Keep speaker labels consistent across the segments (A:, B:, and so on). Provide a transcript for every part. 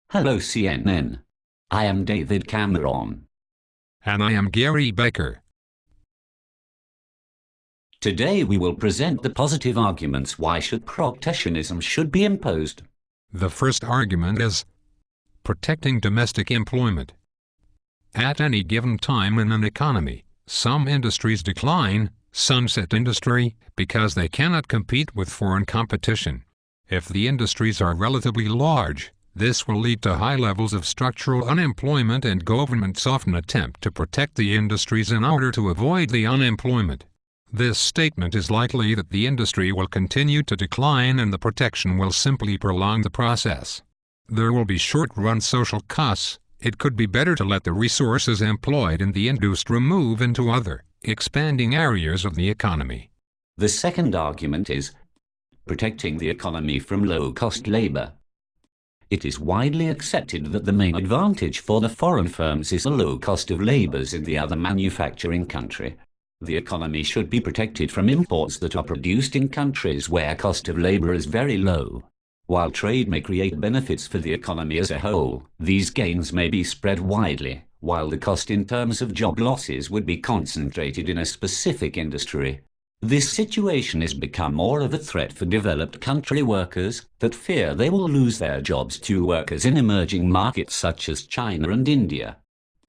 A: Hello CNN. I am David Cameron.
B: And I am Gary Becker.
A: Today we will present the positive arguments why protectionism should be imposed.
B: The first argument is protecting domestic employment. At any given time in an economy, some industries decline, sunset industry, because they cannot compete with foreign competition. If the industries are relatively large, this will lead to high levels of structural unemployment, and governments often attempt to protect the industries in order to avoid the unemployment. This statement is likely that the industry will continue to decline and the protection will simply prolong the process. There will be short-run social costs. It could be better to let the resources employed in the industry move into other, expanding areas of the economy.
A: The second argument is protecting the economy from low-cost labor. It is widely accepted that the main advantage for the foreign firms is the low cost of labor in the other manufacturing country. The economy should be protected from imports that are produced in countries where cost of labor is very low. While trade may create benefits for the economy as a whole, these gains may be spread widely, while the cost in terms of job losses would be concentrated in a specific industry. This situation has become more of a threat for developed country workers that fear they will lose their jobs to workers in emerging markets such as China and India.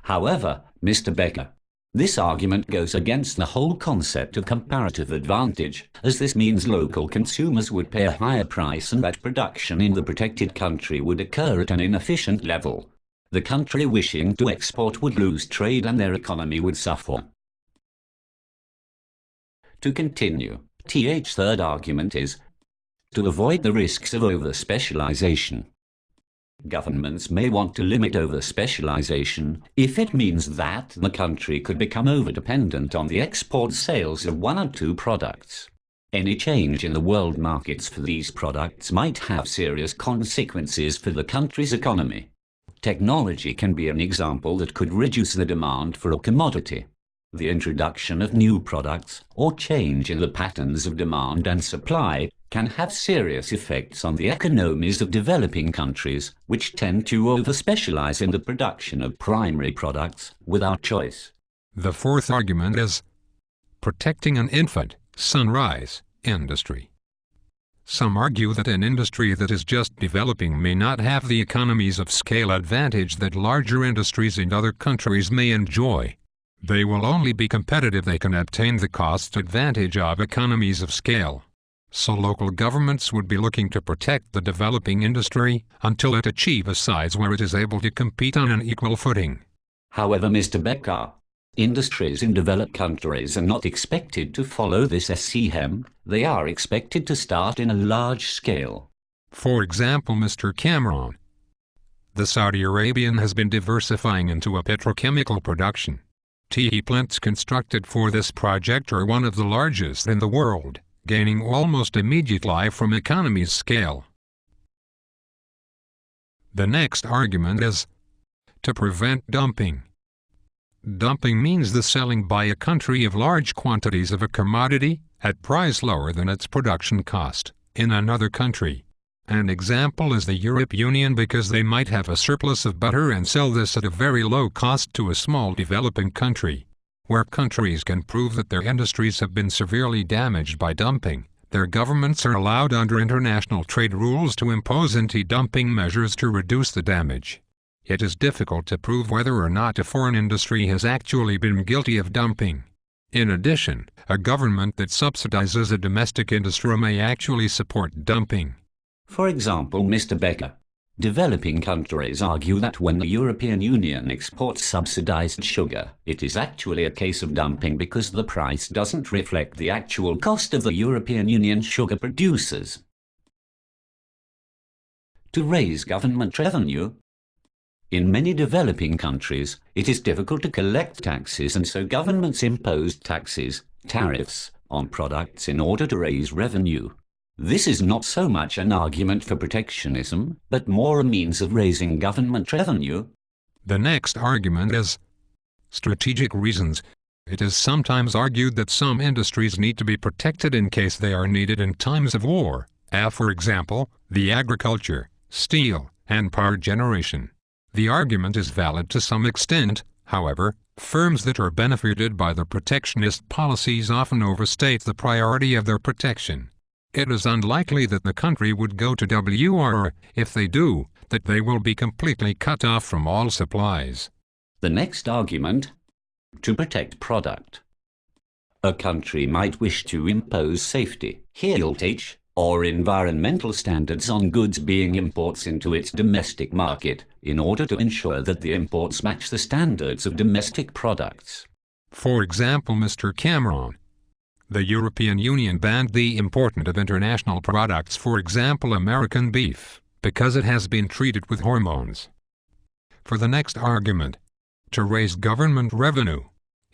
A: However, Mr. Becker, this argument goes against the whole concept of comparative advantage, as this means local consumers would pay a higher price and that production in the protected country would occur at an inefficient level. The country wishing to export would lose trade and their economy would suffer. To continue, third argument is to avoid the risks of over-specialization. Governments may want to limit over-specialization if it means that the country could become over-dependent on the export sales of one or two products. Any change in the world markets for these products might have serious consequences for the country's economy. Technology can be an example that could reduce the demand for a commodity. The introduction of new products or change in the patterns of demand and supply can have serious effects on the economies of developing countries, which tend to over-specialize in the production of primary products without choice.
B: The fourth argument is protecting an infant, sunrise, industry. Some argue that an industry that is just developing may not have the economies of scale advantage that larger industries in other countries may enjoy. They will only be competitive if they can obtain the cost advantage of economies of scale. So local governments would be looking to protect the developing industry until it achieves a size where it is able to compete on an equal footing.
A: However, Mr. Becker, industries in developed countries are not expected to follow this scheme. They are expected to start in a large scale.
B: For example, Mr. Cameron, the Saudi Arabian has been diversifying into a petrochemical production. Tea plants constructed for this project are one of the largest in the world, gaining almost immediately from economies scale. The next argument is to prevent dumping. Dumping means the selling by a country of large quantities of a commodity at price lower than its production cost in another country. An example is the European Union, because they might have a surplus of butter and sell this at a very low cost to a small developing country. Where countries can prove that their industries have been severely damaged by dumping, their governments are allowed under international trade rules to impose anti-dumping measures to reduce the damage. It is difficult to prove whether or not a foreign industry has actually been guilty of dumping. In addition, a government that subsidizes a domestic industry may actually support dumping.
A: For example, Mr. Becker, developing countries argue that when the European Union exports subsidized sugar, it is actually a case of dumping because the price doesn't reflect the actual cost of the European Union sugar producers. To raise government revenue. In many developing countries, it is difficult to collect taxes, and so governments impose taxes, tariffs, on products in order to raise revenue. This is not so much an argument for protectionism, but more a means of raising government revenue.
B: The next argument is strategic reasons. It is sometimes argued that some industries need to be protected in case they are needed in times of war. For example, the agriculture, steel, and power generation. The argument is valid to some extent, however. Firms that are benefited by the protectionist policies often overstate the priority of their protection. It is unlikely that the country would go to war, or, if they do, that they will be completely cut off from all supplies.
A: The next argument: to protect product. A country might wish to impose safety, health, or environmental standards on goods being imports into its domestic market, in order to ensure that the imports match the standards of domestic products.
B: For example, Mr. Cameron, the European Union banned the import of international products, for example American beef, because it has been treated with hormones. For the next argument: to raise government revenue.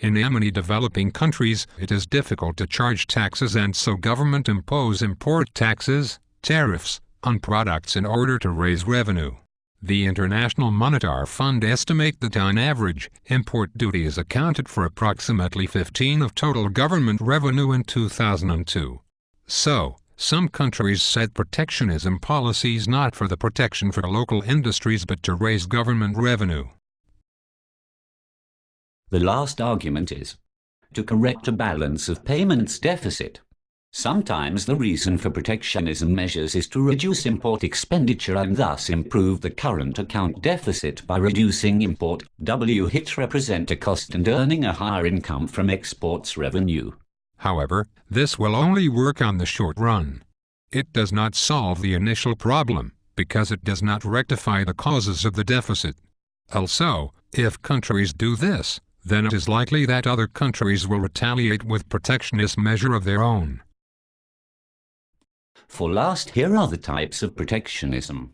B: In many developing countries, it is difficult to charge taxes, and so government impose import taxes, tariffs, on products in order to raise revenue. The International Monetary Fund estimate that on average, import duties accounted for approximately 15% of total government revenue in 2002. So, some countries set protectionism policies not for the protection for local industries but to raise government revenue.
A: The last argument is to correct a balance of payments deficit. Sometimes the reason for protectionism measures is to reduce import expenditure and thus improve the current account deficit by reducing import which represent a cost and earning a higher income from exports revenue.
B: However, this will only work on the short run. It does not solve the initial problem, because it does not rectify the causes of the deficit. Also, if countries do this, then it is likely that other countries will retaliate with protectionist measure of their own.
A: For last, here are the types of protectionism: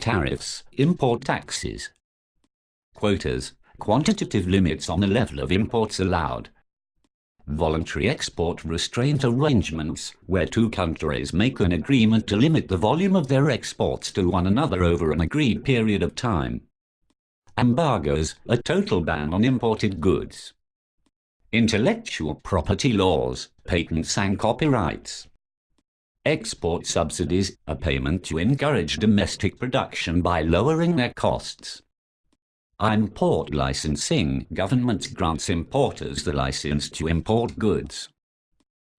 A: tariffs, import taxes, quotas, quantitative limits on the level of imports allowed, voluntary export restraint arrangements, where two countries make an agreement to limit the volume of their exports to one another over an agreed period of time, embargoes, a total ban on imported goods, intellectual property laws, patents and copyrights, export subsidies, a payment to encourage domestic production by lowering their costs, import licensing, government grants importers the license to import goods,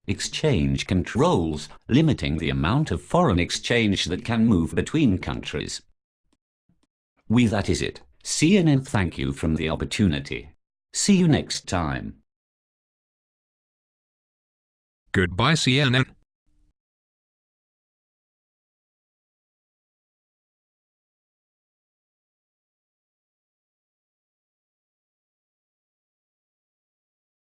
A: exchange controls, limiting the amount of foreign exchange that can move between countries. That is it. See you and thank you from the opportunity. See you next time.
B: Goodbye, CNN.